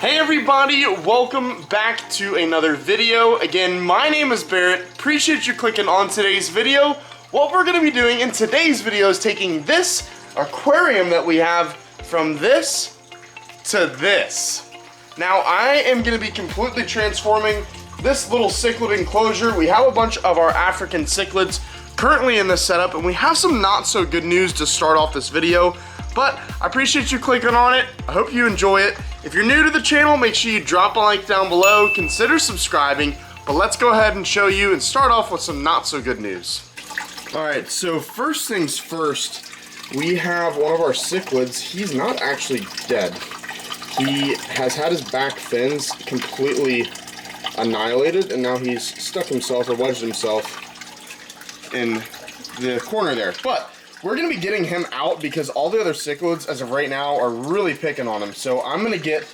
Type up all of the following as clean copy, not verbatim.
Hey everybody, welcome back to another video. Again, my name is Barrett. Appreciate you clicking on today's video. What we're going to be doing in today's video is taking this aquarium that we have from this to this. Now, I am going to be completely transforming this little cichlid enclosure. We have a bunch of our African cichlids currently in this setup, and we have some not so good news to start off this video. But I appreciate you clicking on it. I hope you enjoy it. If you're new to the channel, make sure you drop a like down below. Consider subscribing. But let's go ahead and show you and start off with some not so good news. All right, so first things first, we have one of our cichlids. He's not actually dead. He has had his back fins completely annihilated, and now he's stuck himself or wedged himself in the corner there. But we're going to be getting him out because all the other cichlids, as of right now, are really picking on him. So I'm going to get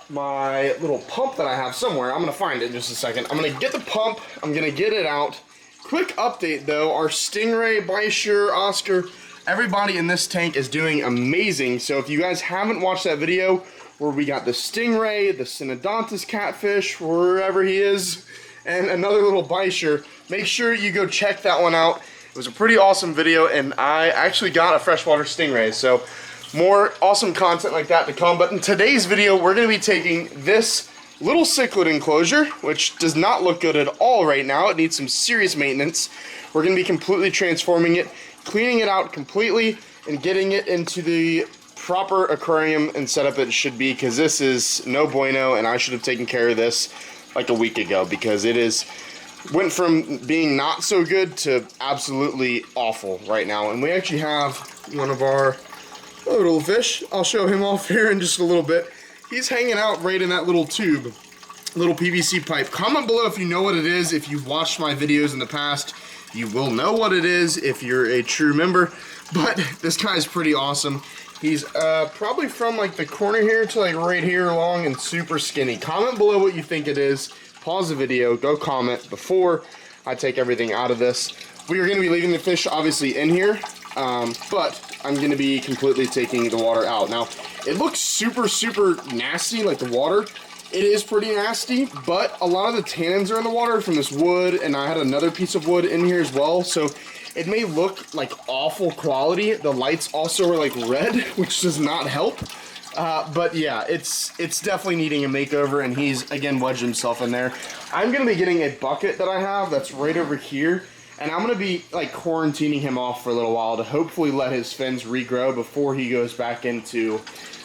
my little pump that I have somewhere. I'm going to find it in just a second. I'm going to get the pump. I'm going to get it out. Quick update, though. Our Stingray, Baisher, Oscar, everybody in this tank is doing amazing. So if you guys haven't watched that video where we got the Stingray, the Synodontis catfish, wherever he is, and another little Baisher, make sure you go check that one out. It was a pretty awesome video, and I actually got a freshwater stingray, so more awesome content like that to come. But in today's video, we're going to be taking this little cichlid enclosure, which does not look good at all right now. It needs some serious maintenance. We're going to be completely transforming it, cleaning it out completely, and getting it into the proper aquarium and setup it should be, because this is no bueno, and I should have taken care of this like a week ago, because it went from being not so good to absolutely awful right now. And we actually have one of our little fish. I'll show him off here in just a little bit. He's hanging out right in that little tube, little PVC pipe. Comment below if you know what it is. If you've watched my videos in the past, you will know what it is if you're a true member. But this guy's pretty awesome. He's probably from like the corner here to like right here long and super skinny. Comment below what you think it is. Pause the video, go comment before I take everything out of this. We are going to be leaving the fish obviously in here, but I'm going to be completely taking the water out. Now, it looks super, super nasty, like the water. It is pretty nasty, but a lot of the tannins are in the water from this wood, and I had another piece of wood in here as well, so it may look like awful quality. The lights also are like red, which does not help. But yeah, it's definitely needing a makeover, and he's, again, wedged himself in there. I'm going to be getting a bucket that I have that's right over here, and I'm going to be, like, quarantining him off for a little while to hopefully let his fins regrow before he goes back into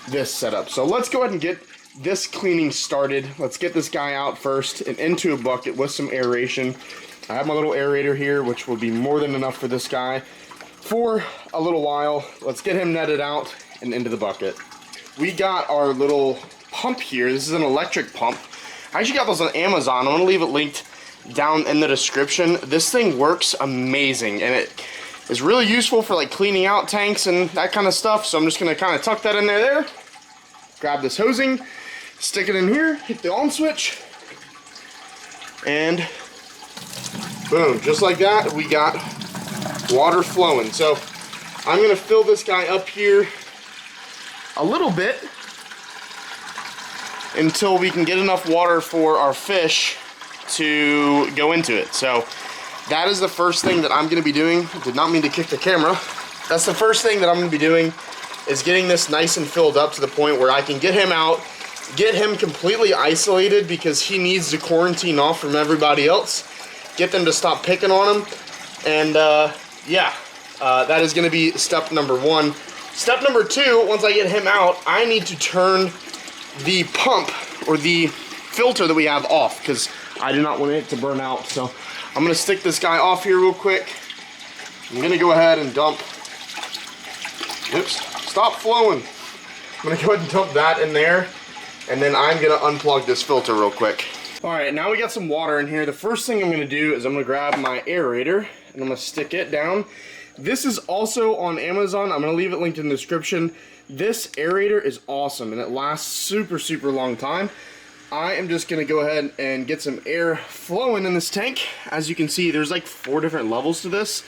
this setup. So let's go ahead and get this cleaning started. Let's get this guy out first and into a bucket with some aeration. I have my little aerator here, which will be more than enough for this guy for a little while. Let's get him netted out and into the bucket. We got our little pump here. This is an electric pump. I actually got those on Amazon. I'm going to leave it linked down in the description. This thing works amazing, and it is really useful for like cleaning out tanks and that kind of stuff. So I'm just going to kind of tuck that in there. Grab this hosing, stick it in here, hit the on switch, and boom, just like that, we got water flowing. So I'm going to fill this guy up here a little bit until we can get enough water for our fish to go into it. So that is the first thing that I'm going to be doing. I did not mean to kick the camera. That's the first thing that I'm going to be doing, is getting this nice and filled up to the point where I can get him out, get him completely isolated, because he needs to quarantine off from everybody else, get them to stop picking on him, and that is going to be step number one. Step number two, once I get him out, I need to turn the pump or the filter that we have off, because I do not want it to burn out. So I'm going to stick this guy off here real quick. I'm going to go ahead and dump, oops, stop flowing. I'm going to go ahead and dump that in there, and then I'm going to unplug this filter real quick. Alright, now we got some water in here. The first thing I'm going to do is I'm going to grab my aerator, and I'm going to stick it down. This is also on Amazon. I'm going to leave it linked in the description. This aerator is awesome, and it lasts super, super long time. I am just going to go ahead and get some air flowing in this tank. As you can see, there's like 4 different levels to this.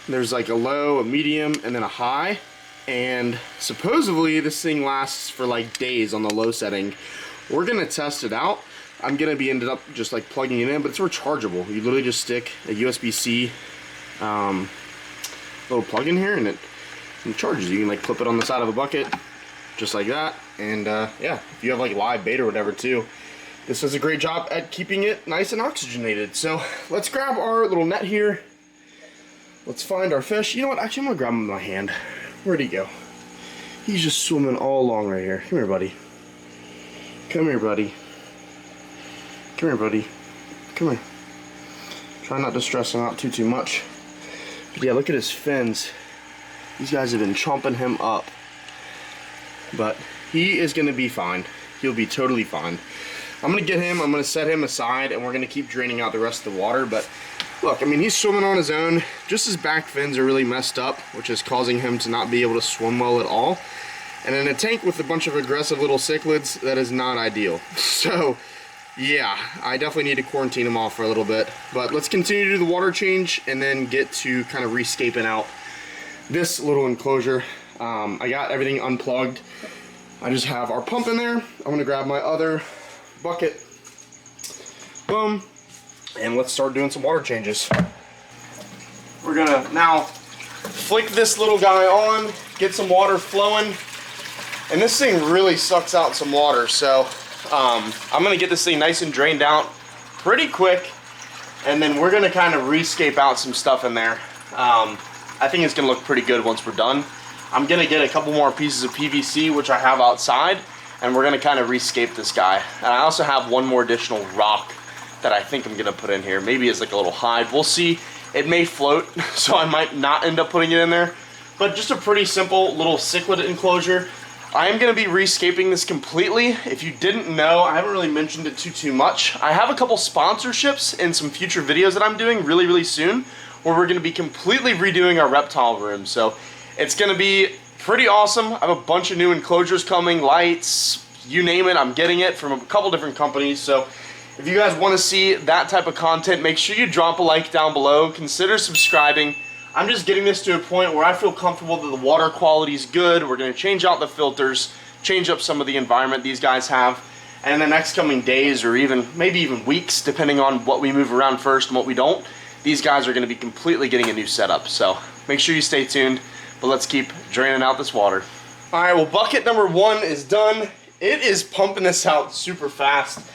There's like a low, a medium, and then a high. And supposedly this thing lasts for like days on the low setting. we're gonna test it out. I'm gonna be ended up just like plugging it in, but it's rechargeable. You literally just stick a USB-C little plug in here and it charges. You can like clip it on the side of a bucket, just like that. And yeah, if you have like live bait or whatever too, this does a great job at keeping it nice and oxygenated. So let's grab our little net here. Let's find our fish. You know what? Actually, I'm gonna grab him with my hand. Where'd he go? He's just swimming all along right here. Come here, buddy. Come here, buddy. Come here, buddy. Come here. Try not to stress him out too much. But yeah, look at his fins. These guys have been chomping him up. But he is gonna be fine. He'll be totally fine. I'm gonna get him, I'm gonna set him aside, and we're gonna keep draining out the rest of the water. But look, I mean, he's swimming on his own. Just his back fins are really messed up, which is causing him to not be able to swim well at all. And in a tank with a bunch of aggressive little cichlids, that is not ideal. So yeah, I definitely need to quarantine him off for a little bit. But let's continue to do the water change and then get to kind of rescaping out this little enclosure. I got everything unplugged. I just have our pump in there. I'm gonna grab my other bucket. Boom. And let's start doing some water changes. We're gonna now flick this little guy on, get some water flowing. And this thing really sucks out some water, so I'm gonna get this thing nice and drained out pretty quick, and then we're gonna kind of rescape out some stuff in there. I think it's gonna look pretty good once we're done. I'm gonna get a couple more pieces of PVC, which I have outside, and we're gonna kind of rescape this guy. And I also have one more additional rock that I think I'm gonna put in here. Maybe it's like a little hide. We'll see. It may float, so I might not end up putting it in there. But just a pretty simple little cichlid enclosure. I am going to be rescaping this completely. If you didn't know, I haven't really mentioned it too much. I have a couple sponsorships in some future videos that I'm doing really soon, where we're going to be completely redoing our reptile room. So it's going to be pretty awesome. I have a bunch of new enclosures coming, lights, you name it. I'm getting it from a couple different companies. So if you guys want to see that type of content, make sure you drop a like down below. Consider subscribing. I'm just getting this to a point where I feel comfortable that the water quality is good. We're going to change out the filters, change up some of the environment these guys have, and in the next coming days or maybe even weeks, depending on what we move around first and what we don't, these guys are going to be completely getting a new setup. So make sure you stay tuned, but let's keep draining out this water. All right, well, bucket number 1 is done. It is pumping this out super fast.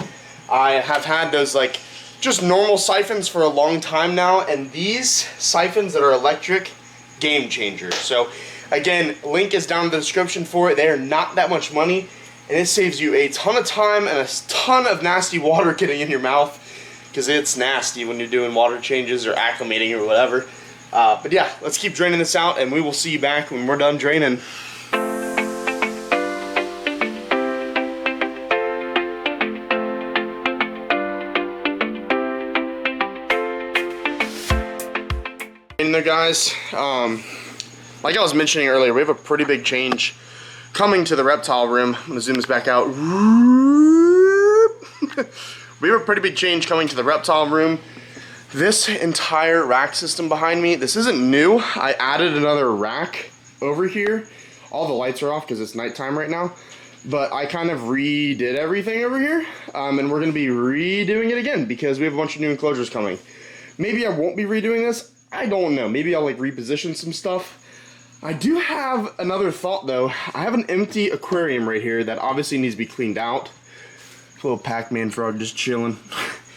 I have had those like just normal siphons for a long time now, and these siphons that are electric, game changers. So again, link is down in the description for it. They are not that much money, and it saves you a ton of time and a ton of nasty water getting in your mouth, because it's nasty when you're doing water changes or acclimating or whatever. But yeah, let's keep draining this out, and we will see you back when we're done draining. In there, guys, like I was mentioning earlier, we have a pretty big change coming to the reptile room. I'm gonna zoom this back out. We have a pretty big change coming to the reptile room. This entire rack system behind me, this isn't new. I added another rack over here. All the lights are off because it's nighttime right now, but I kind of redid everything over here, and we're gonna be redoing it again because we have a bunch of new enclosures coming. Maybe I won't be redoing this. I don't know. Maybe I'll like reposition some stuff. I do have another thought though. I have an empty aquarium right here that obviously needs to be cleaned out. Little Pac-Man frog just chilling.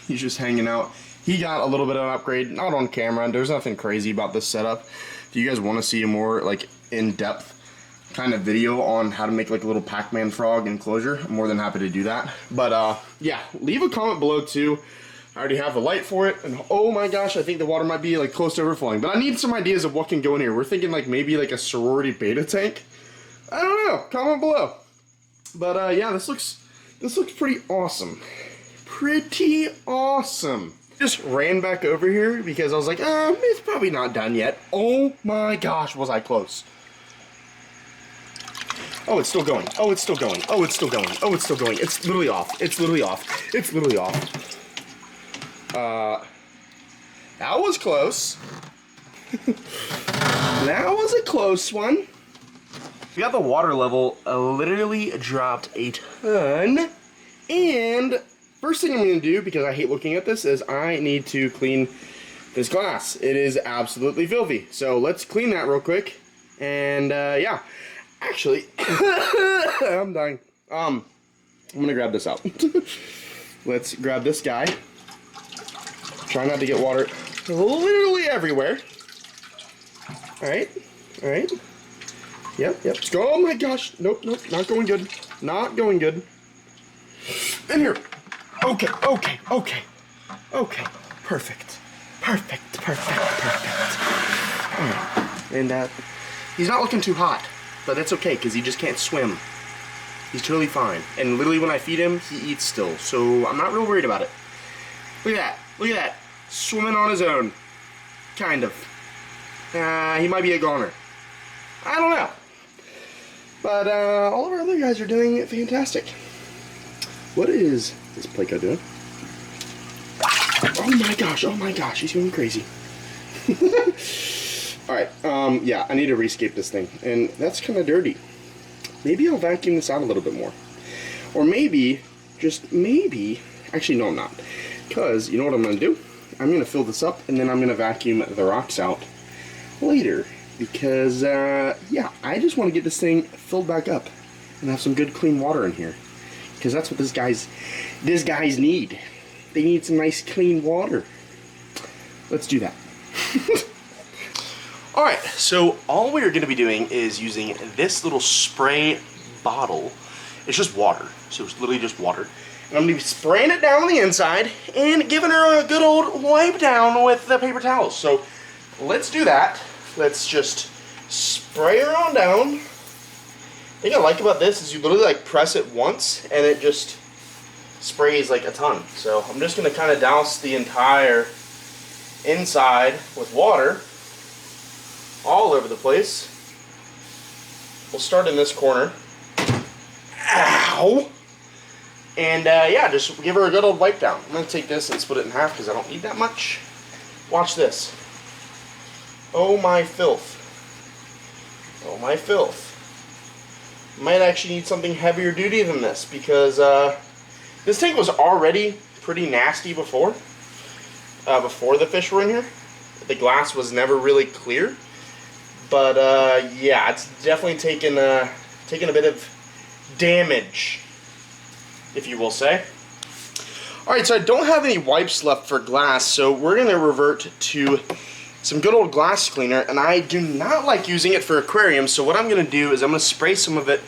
He's just hanging out. He got a little bit of an upgrade, not on camera. There's nothing crazy about this setup. If you guys want to see a more like in-depth kind of video on how to make like a little Pac-Man frog enclosure, I'm more than happy to do that. But yeah, leave a comment below too. I already have the light for it, and oh my gosh, I think the water might be like close to overflowing. But I need some ideas of what can go in here. We're thinking like maybe like a sorority beta tank. I don't know. Comment below. But yeah, this looks pretty awesome. Pretty awesome. Just ran back over here because I was like, it's probably not done yet. Oh my gosh, was I close? Oh, it's still going. Oh, it's still going. Oh, it's still going. Oh, it's still going. It's literally off. It's literally off. It's literally off. That was close. That was a close one. We got the water level literally dropped a ton And first thing I'm going to do, because I hate looking at this, is I need to clean this glass. It is absolutely filthy. So let's clean that real quick. And yeah, actually, I'm dying. I'm going to grab this out. Let's grab this guy. Try not to get water literally everywhere. Alright, alright. Yep, let's go. Oh my gosh. Nope, not going good. Not going good. In here. Okay. Perfect. Alright. And he's not looking too hot, but that's okay because he just can't swim. He's totally fine. And literally when I feed him, he eats still. So I'm not real worried about it. Look at that. Swimming on his own. Kind of. He might be a goner. I don't know. But all of our other guys are doing fantastic. What is this Pleco doing? Oh my gosh, he's going crazy. Alright, yeah, I need to rescape this thing. And that's kind of dirty. Maybe I'll vacuum this out a little bit more. Or maybe, just maybe, actually no I'm not. Because, you know what I'm going to do? I'm going to fill this up and then I'm going to vacuum the rocks out later. Because, yeah, I just want to get this thing filled back up and have some good clean water in here. Because that's what these guys need. They need some nice clean water. Let's do that. Alright, so all we're going to be doing is using this little spray bottle. It's just water, so it's literally just water. And I'm going to be spraying it down on the inside and giving her a good old wipe down with the paper towels. So let's do that. Let's just spray her on down. The thing I like about this is you literally like press it once and it just sprays like a ton. So I'm just going to kind of douse the entire inside with water all over the place. We'll start in this corner. Ow! And yeah, just give her a good old wipe down. I'm going to take this and split it in half because I don't need that much. Watch this. Oh my filth. Oh my filth. Might actually need something heavier duty than this because this tank was already pretty nasty before the fish were in here. The glass was never really clear. But yeah, it's definitely taken a bit of damage, if you will say. Alright, so I don't have any wipes left for glass, so we're going to revert to some good old glass cleaner, and I do not like using it for aquariums, so what I'm going to do is I'm going to spray some of it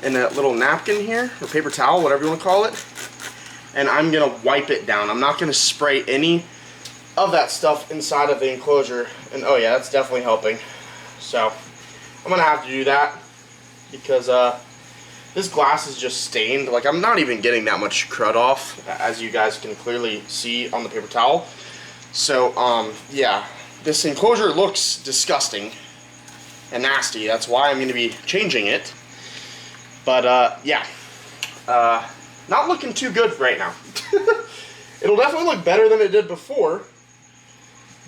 in a little napkin here, or paper towel, whatever you want to call it, and I'm going to wipe it down. I'm not going to spray any of that stuff inside of the enclosure, and oh yeah, that's definitely helping. So I'm going to have to do that because this glass is just stained. Like, I'm not even getting that much crud off, as you guys can clearly see on the paper towel. So, yeah, this enclosure looks disgusting and nasty. That's why I'm going to be changing it. But, yeah, not looking too good right now. It'll definitely look better than it did before.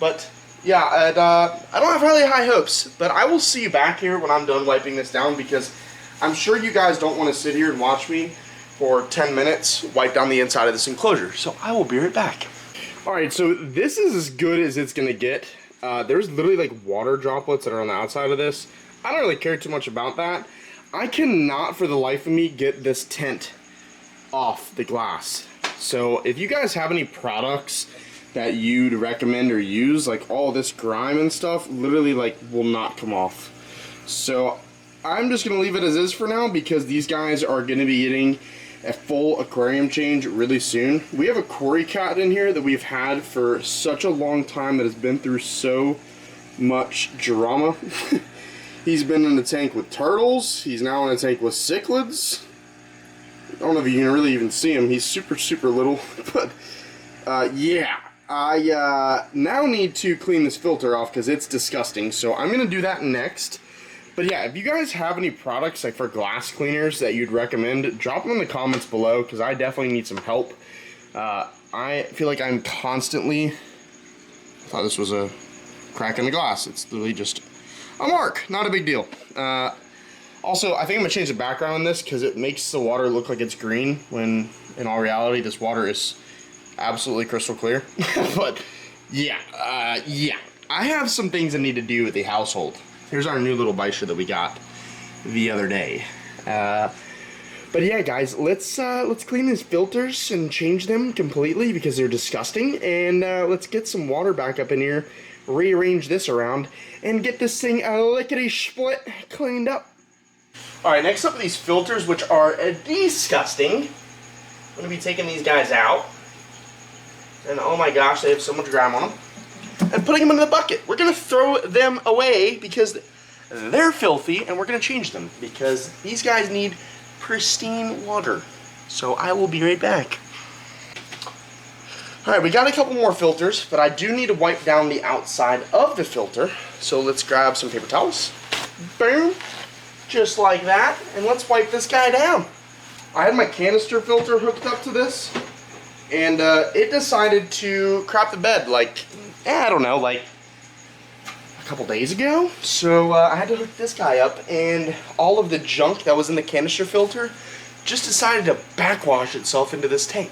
But, yeah, and, I don't have really high hopes. But I will see you back here when I'm done wiping this down because I'm sure you guys don't want to sit here and watch me for 10 minutes wipe down the inside of this enclosure. So I will be right back. Alright, so this is as good as it's going to get. There's literally like water droplets that are on the outside of this. I don't really care too much about that. I cannot for the life of me get this tint off the glass. So if you guys have any products that you'd recommend or use, like all this grime and stuff, literally like will not come off. So I'm just going to leave it as is for now because these guys are going to be getting a full aquarium change really soon. We have a Cory cat in here that we've had for such a long time that has been through so much drama. He's been in the tank with turtles. He's now in a tank with cichlids. I don't know if you can really even see him. He's super, super little. But, yeah. I now need to clean this filter off because it's disgusting. So I'm going to do that next. But yeah, if you guys have any products like for glass cleaners that you'd recommend, drop them in the comments below because I definitely need some help. I feel like I'm constantly... I thought this was a crack in the glass. It's literally just a mark, not a big deal. Also, I think I'm gonna change the background on this because it makes the water look like it's green when in all reality this water is absolutely crystal clear. But yeah, I have some things I need to do with the household. Here's our new little Baisha that we got the other day. But yeah, guys, let's clean these filters and change them completely because they're disgusting. And let's get some water back up in here, rearrange this around, and get this thing lickety-split cleaned up. All right, next up are these filters, which are disgusting. I'm gonna be taking these guys out, and oh my gosh, they have so much grime on them, and putting them in the bucket. We're gonna throw them away because they're filthy, and we're gonna change them because these guys need pristine water. So I will be right back. All right, we got a couple more filters, but I do need to wipe down the outside of the filter. So let's grab some paper towels. Boom. Just like that, and let's wipe this guy down. I had my canister filter hooked up to this, and it decided to crap the bed like, I don't know, like a couple days ago. So I had to hook this guy up, and all of the junk that was in the canister filter just decided to backwash itself into this tank.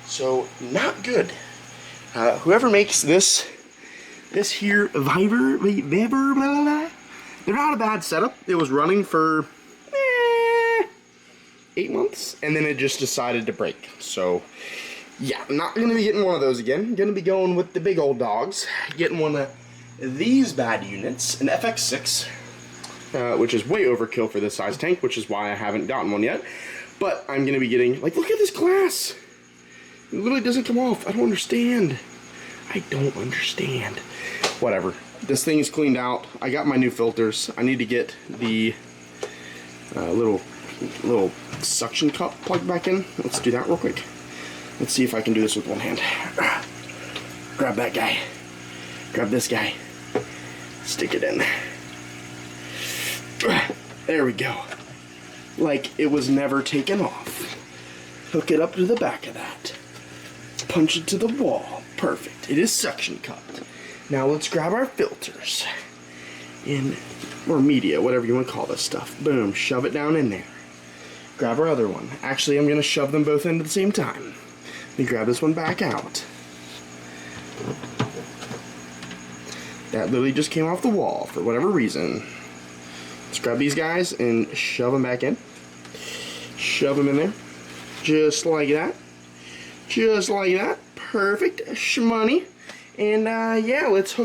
So not good. Whoever makes this here Viber, blah, blah, blah, they're not a bad setup. It was running for 8 months, and then it just decided to break. So, yeah, I'm not going to be getting one of those again. I'm going to be going with the big old dogs. Getting one of these bad units, an FX6, which is way overkill for this size tank, which is why I haven't gotten one yet. But I'm going to be getting, like, look at this glass. It literally doesn't come off. I don't understand. I don't understand. Whatever. This thing is cleaned out. I got my new filters. I need to get the little suction cup plugged back in. Let's do that real quick. Let's see if I can do this with one hand. Grab that guy. Grab this guy. Stick it in. There we go. Like it was never taken off. Hook it up to the back of that. Punch it to the wall. Perfect. It is suction cupped. Now let's grab our filters, or media, whatever you want to call this stuff. Boom, shove it down in there. Grab our other one. Actually, I'm going to shove them both in at the same time. Let me grab this one back out. That literally just came off the wall for whatever reason. Let's grab these guys and shove them back in. Shove them in there. Just like that. Just like that. Perfect. Shmoney. And yeah, let's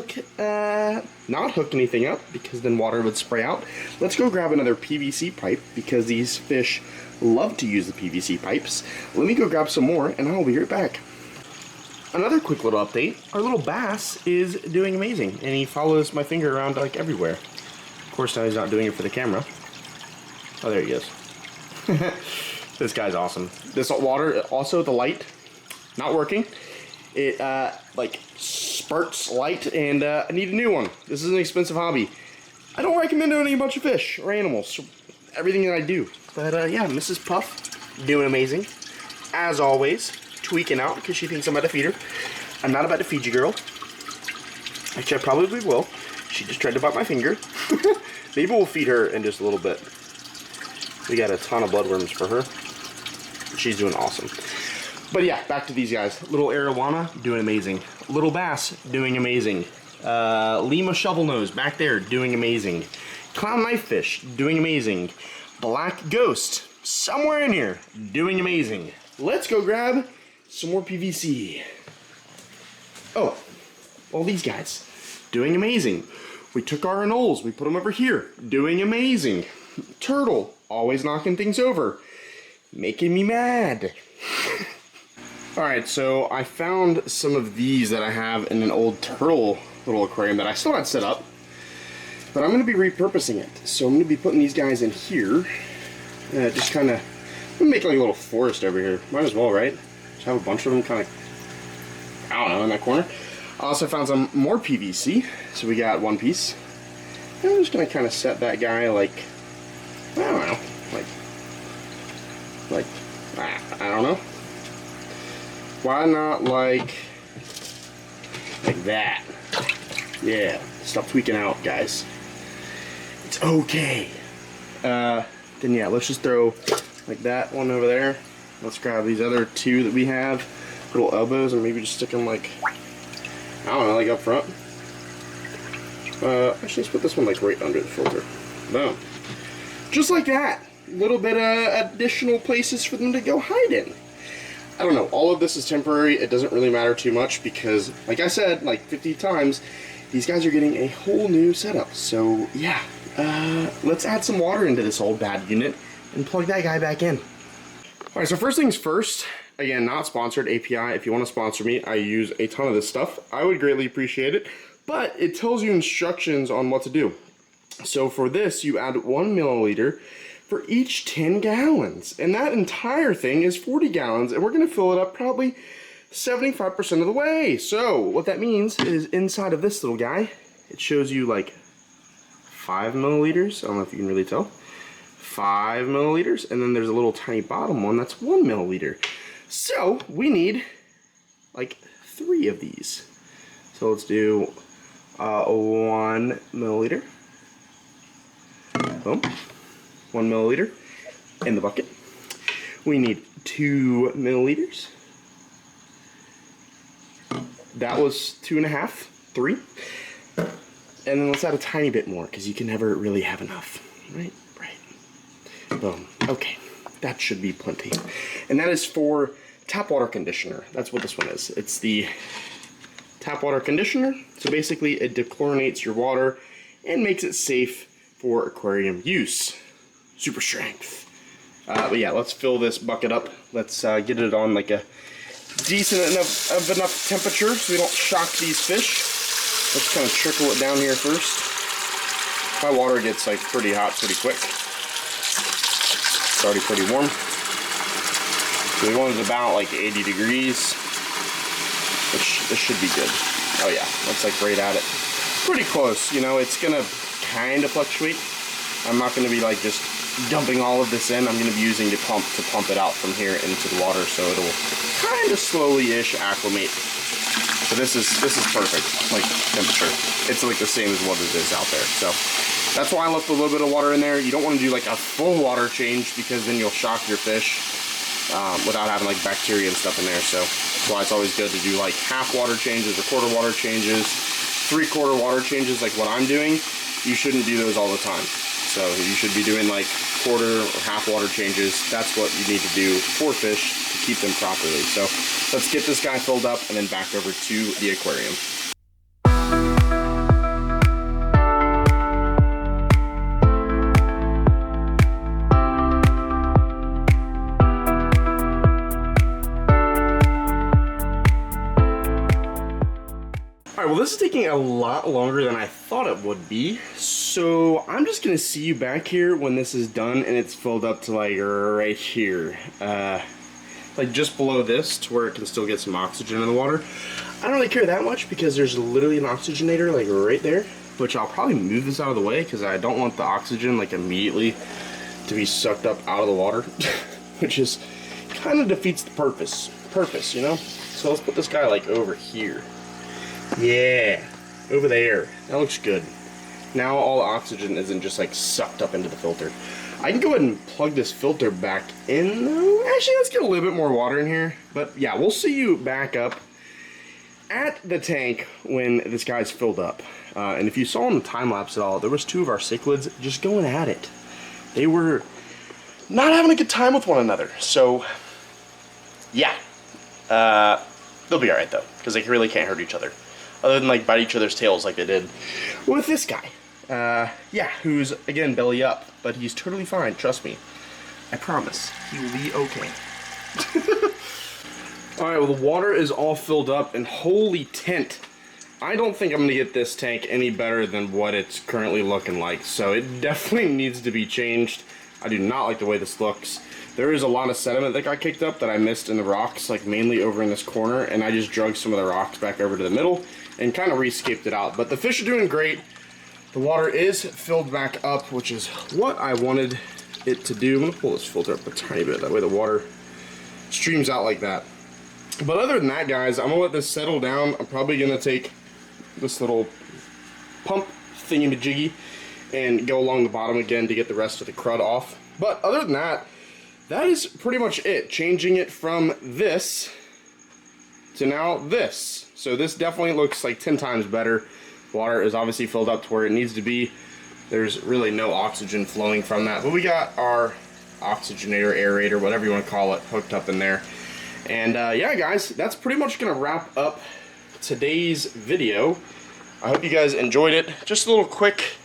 not hook anything up because then water would spray out. Let's go grab another PVC pipe because these fish love to use the PVC pipes. Let me go grab some more and I'll be right back. Another quick little update. Our little bass is doing amazing and he follows my finger around like everywhere. Of course now he's not doing it for the camera. Oh, there he is. This guy's awesome. This water, also the light, not working. It like spurts light and I need a new one. This is an expensive hobby. I don't recommend owning a bunch of fish or animals, everything that I do. But yeah, Mrs. Puff doing amazing. As always, tweaking out because she thinks I'm about to feed her. I'm not about to feed you, girl. Actually, I probably will. She just tried to bite my finger. Maybe we'll feed her in just a little bit. We got a ton of bloodworms for her. She's doing awesome. But yeah, back to these guys. Little arowana, doing amazing. Little bass, doing amazing. Lima shovelnose, back there, doing amazing. Clown knifefish, doing amazing. Black ghost, somewhere in here, doing amazing. Let's go grab some more PVC. Oh, all these guys, doing amazing. We took our anoles, we put them over here, doing amazing. Turtle, always knocking things over, making me mad. Alright, so I found some of these that I have in an old turtle little aquarium that I still had set up. But I'm going to be repurposing it. So I'm going to be putting these guys in here. Just kind of make like a little forest over here. Might as well, right? Just have a bunch of them kind of, I don't know, in that corner. I also found some more PVC. So we got one piece. And I'm just going to kind of set that guy like, I don't know, like, I don't know. Why not like that? Yeah, stop tweaking out, guys. It's okay. then yeah, let's just throw like that one over there. Let's grab these other two that we have, little elbows, and maybe just stick them like, I don't know, like up front. Actually, let's put this one like right under the filter. Boom. Just like that. A little bit of additional places for them to go hide in. I don't know, all of this is temporary. It doesn't really matter too much because, like I said, like 50 times, these guys are getting a whole new setup. So yeah, let's add some water into this old bad unit and plug that guy back in. Alright, so first things first, again, not sponsored, API. If you want to sponsor me, I use a ton of this stuff. I would greatly appreciate it, but it tells you instructions on what to do. So for this, you add 1 milliliter for each 10 gallons, and that entire thing is 40 gallons, and we're going to fill it up probably 75% of the way. So what that means is inside of this little guy, it shows you like 5 milliliters. I don't know if you can really tell. 5 milliliters, and then there's a little tiny bottom one that's 1 milliliter. So we need like 3 of these. So let's do 1 milliliter. Boom. 1 milliliter in the bucket. We need 2 milliliters. That was 2.5, 3. And then let's add a tiny bit more because you can never really have enough. Right? Boom. Okay, that should be plenty. And that is for tap water conditioner. That's what this one is. It's the tap water conditioner. So basically it dechlorinates your water and makes it safe for aquarium use. Super strength. But yeah, let's fill this bucket up. Let's get it on like a decent enough temperature so we don't shock these fish. Let's kind of trickle it down here first. My water gets like pretty hot pretty quick. It's already pretty warm. So we want it about like 80 degrees. This should be good. Oh yeah, that's like right at it. Pretty close, you know, it's gonna kind of fluctuate. I'm not gonna be like just dumping all of this in. I'm gonna be using the pump to pump it out from here into the water so it'll kind of slowly-ish acclimate. So this is perfect, like temperature. It's like the same as what it is out there. So that's why I left a little bit of water in there. You don't want to do like a full water change because then you'll shock your fish without having like bacteria and stuff in there. So that's why it's always good to do like half water changes or quarter water changes, 3/4 water changes like what I'm doing. You shouldn't do those all the time. So you should be doing like quarter or half water changes. That's what you need to do for fish to keep them properly. So let's get this guy filled up and then back over to the aquarium. Alright, well this is taking a lot longer than I thought it would be, so I'm just going to see you back here when this is done and it's filled up to like right here. Like just below this to where it can still get some oxygen in the water. I don't really care that much because there's literally an oxygenator like right there, which I'll probably move this out of the way because I don't want the oxygen like immediately to be sucked up out of the water, which is kind of defeats the purpose, you know? So let's put this guy like over here. Yeah, over there. That looks good. Now all the oxygen isn't just like sucked up into the filter. I can go ahead and plug this filter back in. Actually, let's get a little bit more water in here. But yeah, we'll see you back up at the tank when this guy's filled up. And if you saw in the time lapse at all, there was 2 of our cichlids just going at it. They were not having a good time with one another. So yeah, they'll be all right though, because they really can't hurt each other. Other than like bite each other's tails like they did with this guy. Yeah, who's again belly up, but he's totally fine, trust me. I promise, he will be okay. Alright, well the water is all filled up and holy tent. I don't think I'm gonna get this tank any better than what it's currently looking like, so it definitely needs to be changed. I do not like the way this looks. There is a lot of sediment that got kicked up that I missed in the rocks, like mainly over in this corner, and I just dragged some of the rocks back over to the middle and kind of rescaped it out. But the fish are doing great. The water is filled back up, which is what I wanted it to do. I'm gonna pull this filter up a tiny bit, that way the water streams out like that. But other than that, guys, I'm gonna let this settle down. I'm probably gonna take this little pump thingy-majiggy and go along the bottom again to get the rest of the crud off. But other than that, that is pretty much it. Changing it from this to now this. So this definitely looks like 10 times better. Water is obviously filled up to where it needs to be. There's really no oxygen flowing from that. But we got our oxygenator, aerator, whatever you want to call it, hooked up in there. And yeah, guys, that's pretty much going to wrap up today's video. I hope you guys enjoyed it. Just a little quick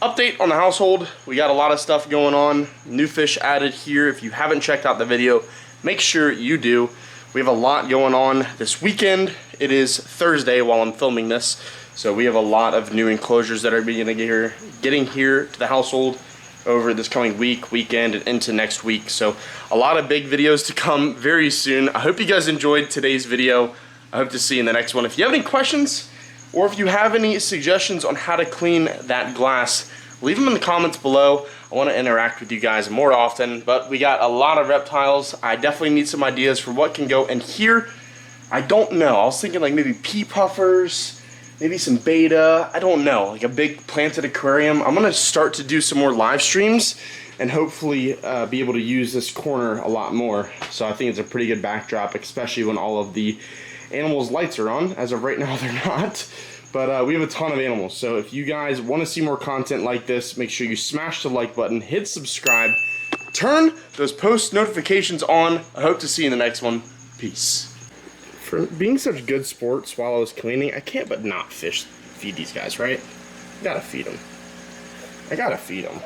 update on the household. We got a lot of stuff going on. New fish added here. If you haven't checked out the video, make sure you do. We have a lot going on this weekend. It is Thursday while I'm filming this, so we have a lot of new enclosures that are getting here to the household over this coming weekend, and into next week. So a lot of big videos to come very soon. I hope you guys enjoyed today's video. I hope to see you in the next one. If you have any questions, or if you have any suggestions on how to clean that glass, leave them in the comments below. I want to interact with you guys more often, but we got a lot of reptiles. I definitely need some ideas for what can go in here. I don't know. I was thinking like maybe pea puffers, maybe some beta. I don't know, like a big planted aquarium. I'm going to start to do some more live streams and hopefully be able to use this corner a lot more. So I think it's a pretty good backdrop, especially when all of the animals' lights are on. As of right now, they're not. But we have a ton of animals, so if you guys want to see more content like this, make sure you smash the like button, hit subscribe, turn those post notifications on. I hope to see you in the next one. Peace. For being such good sports while I was cleaning, I can't but not feed these guys, right? I gotta feed them. I gotta feed them.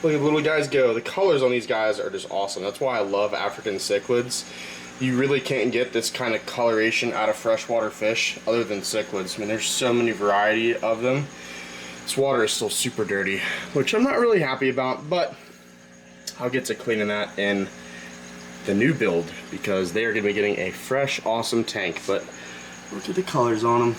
Look at the little guys go. The colors on these guys are just awesome. That's why I love African cichlids. You really can't get this kind of coloration out of freshwater fish other than cichlids. I mean, there's so many variety of them. This water is still super dirty, which I'm not really happy about, but I'll get to cleaning that in the new build because they are going to be getting a fresh, awesome tank. But look at the colors on them.